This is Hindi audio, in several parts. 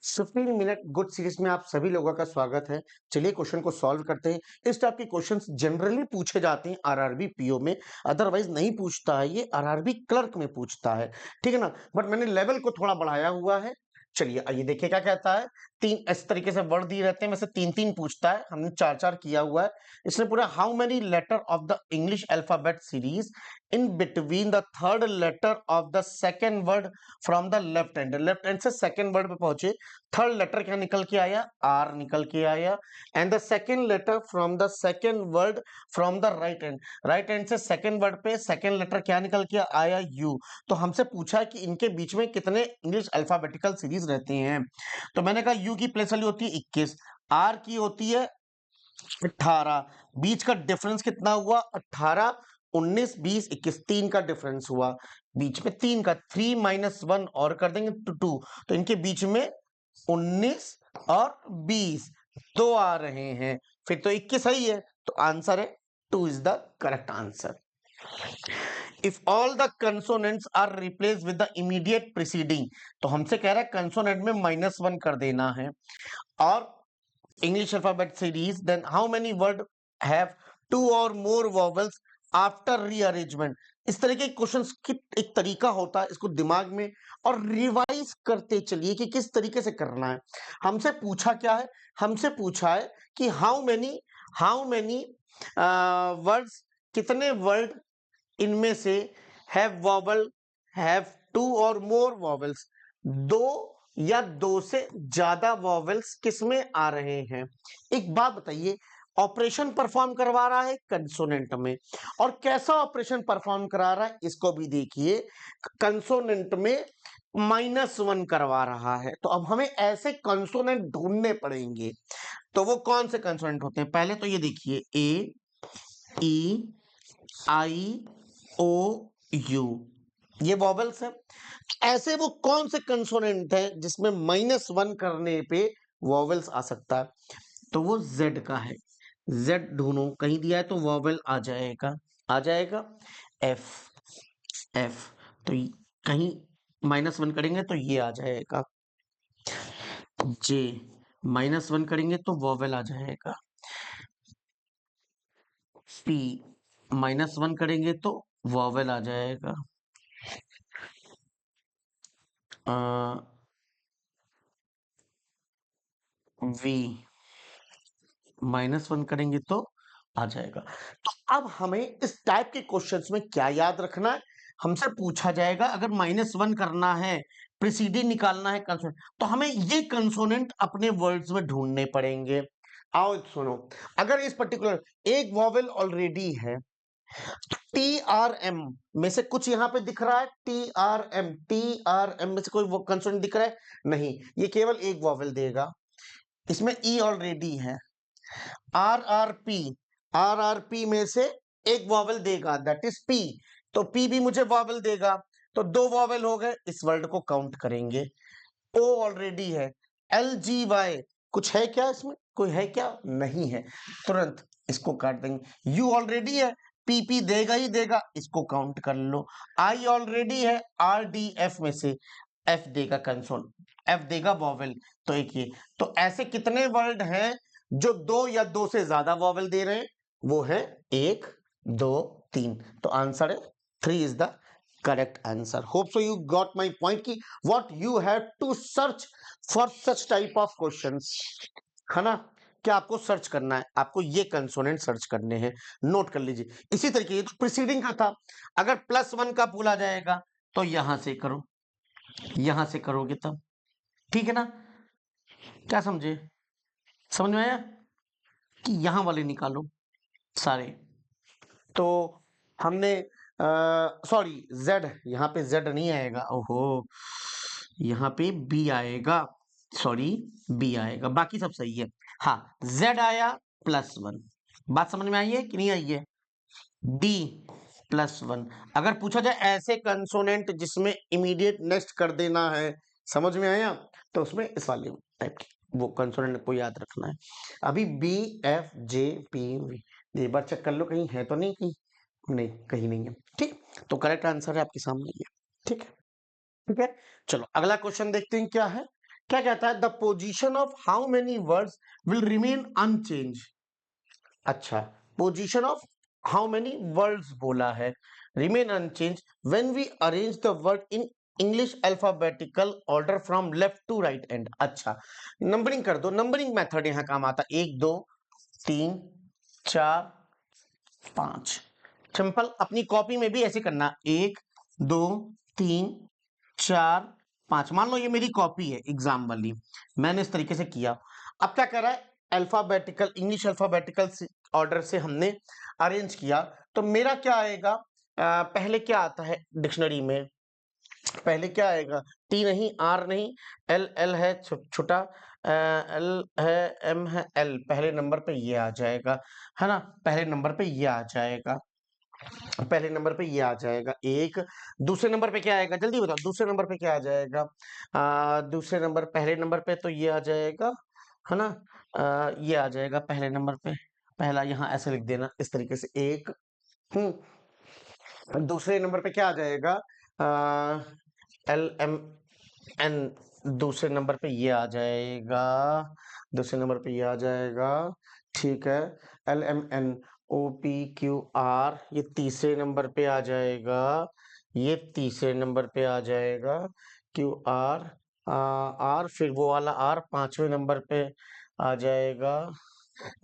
15 मिनट गुड सीरीज में आप सभी लोगों का स्वागत है। चलिए क्वेश्चन को सॉल्व करते हैं। इस टाइप के क्वेश्चंस जनरली पूछे जाते हैं आरआरबी पीओ में, अदरवाइज नहीं पूछता है, ये आरआरबी क्लर्क में पूछता है। ठीक है ना, बट मैंने लेवल को थोड़ा बढ़ाया हुआ है। चलिए आइए देखिए क्या कहता है। तीन इस तरीके से वर्ड दिए रहते हैं, में से तीन तीन पूछता है, हमने चार चार किया हुआ है। इसने पूरा how many letter of the English alphabet series in between the third letter of the second word from the left hand से सेकेंड वर्ड पे पहुंचे। थर्ड लेटर क्या निकल के आया? आर निकल के आया। And the second letter from the second word from the right hand से सेकेंड वर्ड पे सेकेंड लेटर क्या निकल के आया? यू। तो हमसे पूछा है कि इनके बीच में कितने इंग्लिश अल्फाबेटिकल सीरीज रहते हैं। तो मैंने कहा यू की प्लेस वाली होती है 21, आर की होती है 18, बीच का डिफरेंस कितना हुआ? 18, 19, 20, 21, तीन का डिफरेंस हुआ। बीच में तीन का 3 माइनस 1 और कर देंगे तो 2। तो इनके बीच में 19 और 20 दो आ रहे हैं, फिर तो 21 सही है, तो आंसर है 2 is the correct answer. If all the consonants are replace with the immediate preceding, तो हमसे कह रहा है कंसोनेंट में -1 कर देना है। और English alphabet series, then how many word have two or more vowels after rearrangement? इस तरह के क्वेश्चंस की एक तरीका होता है, इसको दिमाग में और रिवाइज करते चलिए कि किस तरीके से करना है। हमसे पूछा क्या है? हमसे पूछा है कि हाउ मेनी वर्ड्स, कितने वर्ड इनमें से हैव वॉवल, हैव टू और मोर वॉवल्स, दो या दो से ज्यादा वॉवल्स किसमें आ रहे हैं। एक बात बताइए, ऑपरेशन परफॉर्म करवा रहा है कंसोनेंट में, और कैसा ऑपरेशन परफॉर्म करा रहा है इसको भी देखिए। कंसोनेंट में -1 करवा रहा है, तो अब हमें ऐसे कंसोनेंट ढूंढने पड़ेंगे। तो वो कौन से कंसोनेंट होते हैं? पहले तो ये देखिए, ए, ई, आई, ओ, यू, ये वॉवल्स है। ऐसे वो कौन से कंसोनेंट है जिसमें -1 करने पे वॉवल्स आ सकता है? तो वो जेड का है। जेड ढूंढो, कहीं दिया है तो वॉवल आ जाएगा, आ जाएगा। एफ, एफ, तो कहीं -1 करेंगे तो ये आ जाएगा। जे, -1 करेंगे तो वॉवल आ जाएगा। पी, -1 करेंगे तो वॉवल आ जाएगा। वी, -1 करेंगे तो आ जाएगा। तो अब हमें इस टाइप के क्वेश्चंस में क्या याद रखना है? हमसे पूछा जाएगा अगर -1 करना है, प्रीसीडिंग निकालना है कंसोनेंट, तो हमें ये कंसोनेंट अपने वर्ड्स में ढूंढने पड़ेंगे। आओ सुनो, अगर इस पर्टिकुलर एक वॉवेल ऑलरेडी है, टी आर एम में से कुछ यहां पे दिख रहा है, टी आर एम में से कोई कंसोनेंट दिख रहा है? नहीं, ये केवल एक वॉवेल देगा। इसमें ई ऑलरेडी है। आरआरपी, आरआरपी में से एक वॉवेल देगा, दैट इज पी। तो पी भी मुझे वॉवेल देगा, तो दो वॉवेल हो गए, इस वर्ड को काउंट करेंगे। ओ ऑलरेडी है। एल जी वाई, कुछ है क्या इसमें? कोई है क्या? नहीं है, तुरंत इसको काट देंगे। यू ऑलरेडी है, पी देगा ही देगा, इसको काउंट कर लो। आई ऑलरेडी है, आर डी एफ में से एफ देगा कंसोन, एफ देगा वॉवेल, तो एक ये। तो ऐसे कितने वर्ड हैं जो दो या दो से ज्यादा वॉवेल दे रहे हैं? वो है 1, 2, 3। तो आंसर है 3 is the correct answer. Hope so you got my point की what you have to search for such type of questions, है ना? क्या आपको सर्च करना है? आपको ये कंसोनेंट सर्च करने हैं, नोट कर लीजिए। इसी तरीके ये तो प्रीसीडिंग का था। अगर +1 का बोला जाएगा तो यहां से करो, यहां से करोगे तब, ठीक है ना? क्या समझे? समझ में आया कि यहां वाले निकालो सारे। तो हमने सॉरी, जेड, यहाँ पे जेड नहीं आएगा, ओहो, यहाँ पे बी आएगा, सॉरी बी आएगा, बाकी सब सही है। हाँ, जेड आया +1, बात समझ में आई है कि नहीं आई है? डी +1। अगर पूछा जाए ऐसे कंसोनेंट जिसमें इमीडिएट नेक्स्ट कर देना है, समझ में आया? तो उसमें इस वाले टाइप की वो कंसोनेंट को याद रखना है। अभी B, F, J, P, V, एक बार चेक कर लो कहीं है तो नहीं, कहीं नहीं, कहीं नहीं है। ठीक, तो करेक्ट आंसर है आपके सामने ये। ठीक है, ठीक है। चलो अगला क्वेश्चन देखते हैं क्या है। क्या कहता है, the position of how many words will remain unchange. अच्छा, position of how many words बोला है, remain unchange when we arrange the word in English alphabetical order from left to right and. अच्छा, नंबरिंग कर दो, नंबरिंग मेथड यहां काम आता है, 1 2 3 4 5। सिंपल, अपनी कॉपी में भी ऐसे करना, 1 2 3 4 5। मान लो ये मेरी कॉपी है एग्जाम वाली, मैंने इस तरीके से किया। अब क्या कर रहा है, अल्फाबेटिकल, इंग्लिश अल्फाबेटिकल ऑर्डर से हमने अरेंज किया, तो मेरा क्या आएगा, पहले क्या आता है डिक्शनरी में, पहले क्या आएगा, टी नहीं, आर नहीं, एल, एल है छोटा, एल है, एम है, एल, पहले नंबर पे ये आ जाएगा, है ना, पहले नंबर पे ये आ जाएगा, पहले नंबर पे ये आ जाएगा एक। दूसरे नंबर पे क्या आएगा, जल्दी बताओ, दूसरे नंबर पे क्या आ जाएगा, दूसरे नंबर, पहले नंबर पे तो ये आ जाएगा, है ना, ये आ जाएगा पहले नंबर पे, पहला यहाँ ऐसे लिख देना इस तरीके से, एक। दूसरे नंबर पे क्या आ जाएगा, एल एम एन, दूसरे नंबर पे ये आ जाएगा, दूसरे नंबर पे ये आ जाएगा, ठीक है, L M N O P Q R, ये तीसरे नंबर पे आ जाएगा, ये तीसरे नंबर पे आ जाएगा, क्यू आर, आर, फिर वो वाला आर पांचवें नंबर पे आ जाएगा,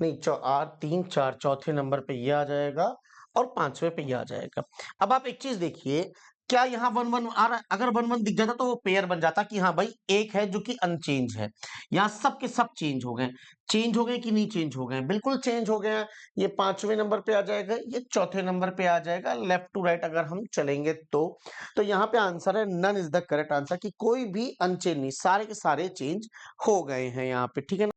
नहीं आर 3 4 चौथे नंबर पे ये आ जाएगा, और पांचवें पे ये आ जाएगा। अब आप एक चीज देखिए, क्या यहाँ 1 1 आ रहा है, अगर 1 1 दिख जाता तो वो पेयर बन जाता कि हाँ भाई एक है जो कि अनचेंज है। यहाँ सब के सब चेंज हो गए, चेंज हो गए कि नहीं चेंज हो गए, बिल्कुल चेंज हो गए हैं। ये पांचवें नंबर पे आ जाएगा, ये चौथे नंबर पे आ जाएगा, लेफ्ट टू राइट अगर हम चलेंगे तो यहाँ पे आंसर है none is the correct answer, कि कोई भी अनचेंज नहीं, सारे के सारे चेंज हो गए हैं यहाँ पे, ठीक है।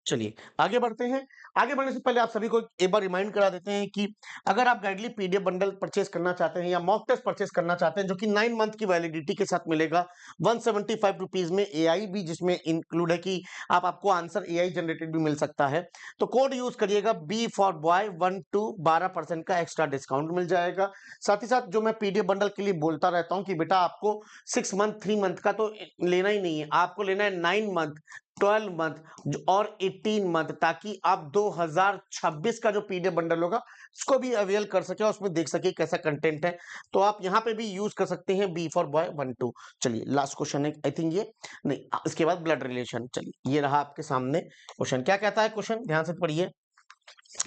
चलिए आगे बढ़ते हैं। आगे बढ़ने से पहले आप सभी को एक बार रिमाइंड करा देते हैं कि अगर आप गाइडली पीडीएफ बंडल परचेस करना चाहते हैं या मॉक टेस्ट परचेस करना चाहते हैं जो कि 9 मंथ की वैलिडिटी के साथ मिलेगा 175 रुपीज में, एआई भी जिसमें इंक्लूड है कि आपको आंसर एआई जनरेटेड भी मिल सकता है, तो कोड यूज करिएगा बी फॉर बॉय 12, 12% का एक्स्ट्रा डिस्काउंट मिल जाएगा। साथ ही साथ जो मैं पीडीएफ बंडल के लिए बोलता रहता हूं कि बेटा आपको 6 मंथ 3 मंथ का तो लेना ही नहीं है, आपको लेना है 9 मंथ, 12 मंथ और 18 मंथ, ताकि आप 2026 का जो पीडीएफ बंडल होगा उसको भी अवेल कर सके और उसमें देख सके कैसा कंटेंट है। तो आप यहाँ पे भी यूज कर सकते हैं बी फॉर बॉय 1 2। चलिए लास्ट क्वेश्चन है, आई थिंक ये नहीं, इसके बाद ब्लड रिलेशन। चलिए ये रहा आपके सामने क्वेश्चन, क्या कहता है क्वेश्चन, ध्यान से पढ़िए,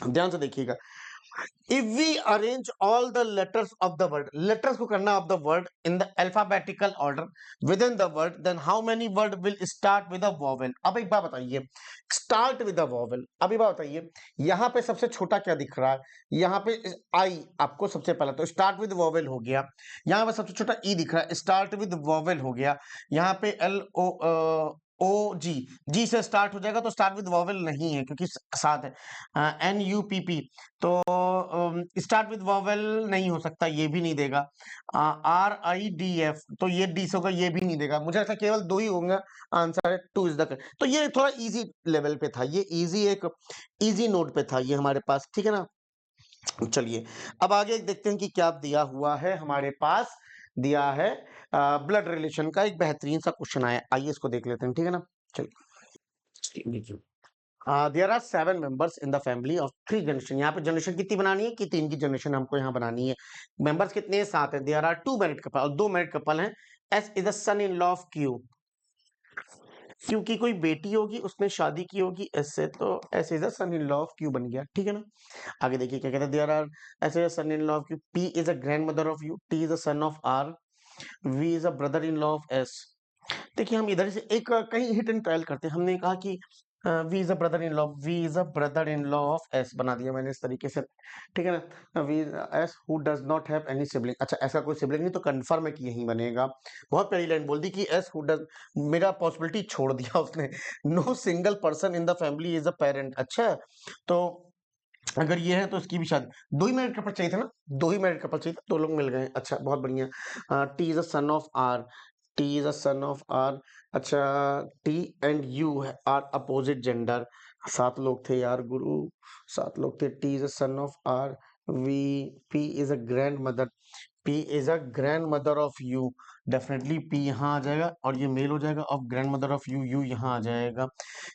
ध्यान से देखिएगा। If we arrange all the letters of the word, letters को करना of the word in the alphabetical order within the word, then how many word will start with a vowel? अब एक बात बताइए, start with a vowel, अब एक बात बताइए, यहाँ पे सबसे छोटा क्या दिख रहा है, यहाँ पे आई आपको सबसे पहला तो start with vowel हो गया, यहाँ पे सबसे छोटा ई दिख रहा है, start with vowel हो गया, यहाँ पे एल ओ जी, जी से स्टार्ट हो जाएगा तो स्टार्ट विद वॉवेल नहीं है क्योंकि साथ है, एन यू पी पी, तो स्टार्ट विद वॉवेल नहीं हो सकता, ये भी नहीं देगा, आर आई डी एफ, तो ये डी से होगा, ये भी नहीं देगा, मुझे ऐसा केवल दो ही होंगे, आंसर है 2 इज द करेक्ट। तो ये थोड़ा इजी लेवल पे था, ये इजी एक इजी नोट पे था ये हमारे पास, ठीक है ना। चलिए अब आगे देखते हैं कि क्या दिया हुआ है हमारे पास, दिया है ब्लड रिलेशन का एक बेहतरीन सा क्वेश्चन आया, आइए इसको देख लेते हैं, ठीक है ना। चलिए there are 7 members in the family of 3 generation, यहाँ पे जनरेशन कितनी बनानी है कि 3 की जनरेशन हमको यहाँ बनानी है। मेंबर्स कितने हैं, 7 है। देयर आर 2 मैरिड कपल, और 2 मैरिड कपल हैं। S is the son in law of Q, Q की कोई बेटी होगी उसने शादी की होगी एस से, तो S is the son in law of Q बन गया, ठीक है ना। आगे देखिए क्या कहते हैं, there are S is the son in law of Q, P is a grand mother of U, T is a son of R, V is a brother in law of S. देखिए हम इधर से एक कहीं हिट एंड ट्रायल करते हैं, हमने कहा कि V is a brother in law, V is a brother in law of S बना दिया मैंने इस तरीके से, ठीक है ना। V S who does not have any sibling, अच्छा ऐसा कोई सिबलिंग नहीं तो कंफर्म है कि यही बनेगा। बहुत प्यारी लाइन बोल दी कि एस हु डज, मेरा पॉसिबिलिटी छोड़ दिया उसने, no single person in the family is a parent. अच्छा तो अगर ये है तो इसकी भी शादी, 2 ही मैरिड कपल चाहिए था ना, 2 ही मैरिड कपल चाहिए था, 2 लोग मिल गए, अच्छा बहुत बढ़िया। T is a son of R, T is a son of R, अच्छा T and U are opposite gender, 7 लोग थे यार गुरु, 7 लोग थे। T is a son of R, V, P is a grand mother, P is a grandmother of you. Definitely P यहाँ आ जाएगा और ये मेल हो जाएगा of grandmother of you, U यहाँ आ जाएगा।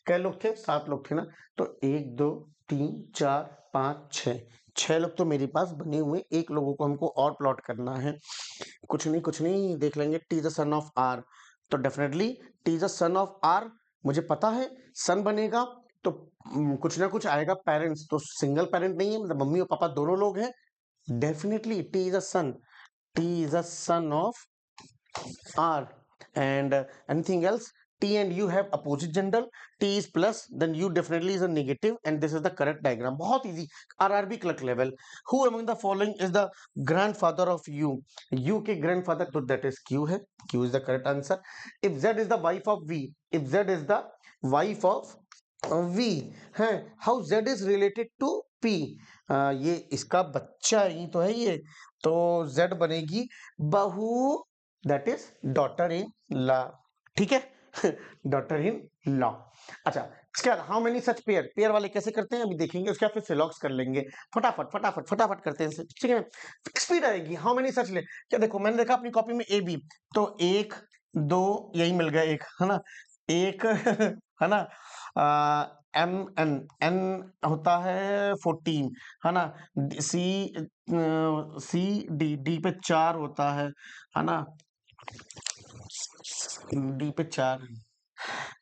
कै लोग थे? 7 लोग थे ना। तो 1 2 3 4 5 6, 6 लोग तो मेरे पास बने हुए। एक लोगों को हमको और प्लॉट करना है। कुछ नहीं देख लेंगे। T is the son of R, तो definitely T is the son of R. मुझे पता है सन बनेगा तो कुछ ना कुछ आएगा। पेरेंट्स तो सिंगल पेरेंट नहीं है, मतलब मम्मी और पापा दोनों लोग हैं। Definitely T is a son, T is a son of R. And anything else? T and U have opposite gender. T is plus, then U definitely is a negative, and this is the correct diagram. बहुत easy. RRB clerk level. Who among the following is the grandfather of U? U के grandfather, तो that is Q है. Q is the correct answer. If Z is the wife of V, if Z is the wife of V है, how Z is related to P? ये इसका बच्चा ही तो है ये, तो Z बनेगी बहू, that is daughter in law. ठीक है डॉटर इन लॉ। अच्छा, इसके बाद how many such pair, pair वाले कैसे करते हैं अभी देखेंगे। उसके बाद फिर सिलॉक्स कर लेंगे। फटाफट फटाफट फटाफट करते हैं, ठीक है। स्पीड आएगी। हाउ मेनी सच ले, क्या देखो मैंने देखा अपनी कॉपी में ए बी, तो 1 2 यही मिल गया एक, है ना। एक है ना, एम एन एन होता है 14, है ना। सी सी डी डी पे 4 होता है ना। डी पे 4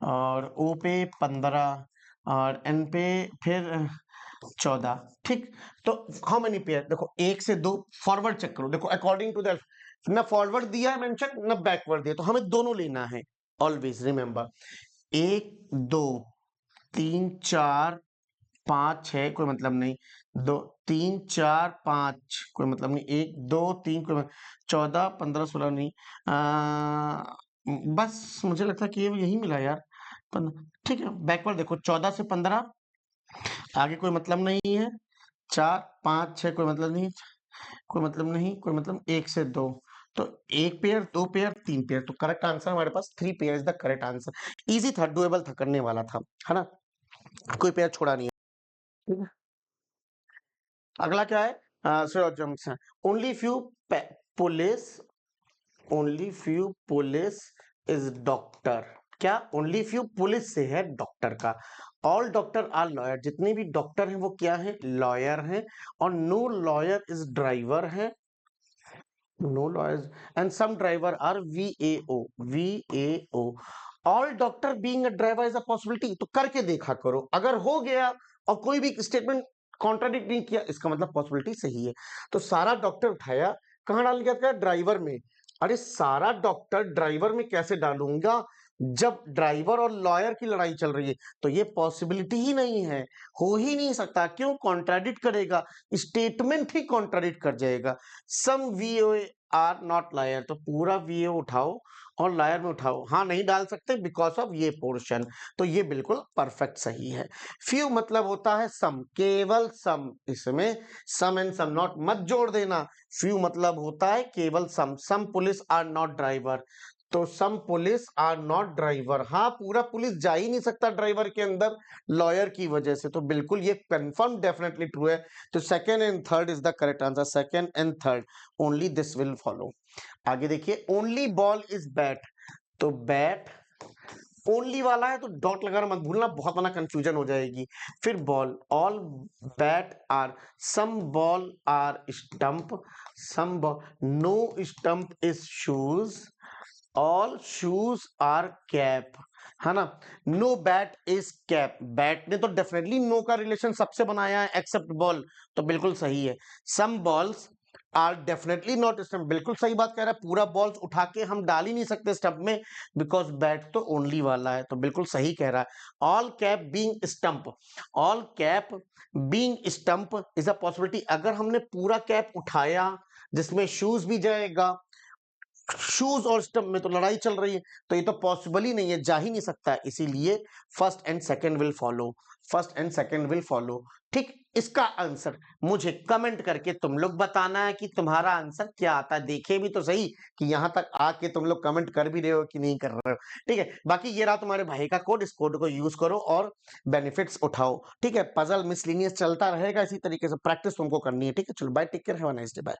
और ओ पे 15 और एन पे फिर 14। ठीक, तो हाउ मेनी पेयर, देखो 1 से 2 फॉरवर्ड चेक करो। देखो अकॉर्डिंग टू दैट, ना फॉरवर्ड दिया है मेंशन, ना बैकवर्ड दिया, तो हमें दोनों लेना है। ऑलवेज रिमेंबर, 1 2 3 4 5 6 कोई मतलब नहीं, 2 3 4 5 कोई मतलब नहीं, 1 2 3 कोई 14 15 16 नहीं। बस मुझे लगता है कि ये यही मिला यार। ठीक है, बैकवर्ड देखो 14 से 15 आगे कोई मतलब नहीं है। 4 5 6 कोई मतलब नहीं, कोई मतलब नहीं, कोई मतलब 1 से 2, तो 1 पेयर 2 पेयर 3 पेयर, तो करेक्ट आंसर हमारे पास 3 pair is the correct answer. Easy था, डुएबल था, करने वाला था, है ना। कोई पेयर छोड़ा नहीं है, ठीक है। अगला क्या है? Only few police, only few police is doctor. क्या? ओनली फ्यू पुलिस से है डॉक्टर का। ऑल डॉक्टर आर लॉयर, जितने भी डॉक्टर हैं वो क्या है? लॉयर हैं। और नो लॉयर इज ड्राइवर है, no lawyers and some driver are VAO, VAO। All doctor being a driver is a possibility, तो करके देखा करो। अगर हो गया और कोई भी स्टेटमेंट कॉन्ट्राडिक्ट नहीं किया, इसका मतलब पॉसिबिलिटी सही है। तो सारा डॉक्टर उठाया, कहां डाल दिया? ड्राइवर में। अरे सारा डॉक्टर ड्राइवर में कैसे डालूंगा जब ड्राइवर और लॉयर की लड़ाई चल रही है? तो ये पॉसिबिलिटी ही नहीं है, हो ही नहीं सकता। क्यों? कॉन्ट्राडिक्ट करेगा, स्टेटमेंट ही कॉन्ट्राडिक्ट कर जाएगा। सम VAO आर नॉट लायर, तो पूरा VAO उठाओ और लायर में उठाओ। हाँ, नहीं डाल सकते बिकॉज ऑफ ये पोर्शन, तो ये बिल्कुल परफेक्ट सही है। फ्यू मतलब होता है सम, केवल सम। इसमें सम एंड सम नॉट मत जोड़ देना। फ्यू मतलब होता है केवल सम। सम पुलिस आर नॉट ड्राइवर, तो सम पुलिस आर नॉट ड्राइवर। हाँ, पूरा पुलिस जा ही नहीं सकता ड्राइवर के अंदर लॉयर की वजह से, तो बिल्कुल ये कंफर्म डेफिनेटली ट्रू है। तो second and third is the correct answer, second and third, only this will follow. आगे देखिए, ओनली बॉल इज बैट, तो बैट ओनली वाला है तो डॉट लगाना मत भूलना, बहुत बड़ा कंफ्यूजन हो जाएगी। फिर ball, all bat are, some ball are stump, some ball, no stump is shoes, all shoes are cap, है ना। No bat is cap, bat ने तो डेफिनेटली नो का रिलेशन सबसे बनाया है एक्सेप्ट बॉल, तो बिल्कुल सही है। Some balls are definitely not stump, बिल्कुल सही बात कह रहा है। पूरा बॉल्स उठा के हम डाल ही नहीं सकते स्टंप में, बिकॉज बैट तो ओनली वाला है, तो बिल्कुल सही कह रहा है। All cap being stump, all cap being stump is a possibility. अगर हमने पूरा कैप उठाया जिसमें शूज भी जाएगा, शूज और स्टंप में तो लड़ाई चल रही है, तो ये तो पॉसिबल ही नहीं है, जा ही नहीं सकता है। इसीलिए first and second will follow, first and second will follow. ठीक, इसका आंसर मुझे कमेंट करके तुम लोग बताना है कि तुम्हारा आंसर क्या आता है। देखे भी तो सही कि यहां तक आके तुम लोग कमेंट कर भी रहे हो कि नहीं कर रहे हो। ठीक है, बाकी ये रहा तुम्हारे भाई का कोड, इस कोड को यूज करो और बेनिफिट्स उठाओ। ठीक है, पजल मिसलिनियस चलता रहेगा इसी तरीके से, प्रैक्टिस तुमको करनी है। ठीक है, चलो bye, take care, have a nice day, bye.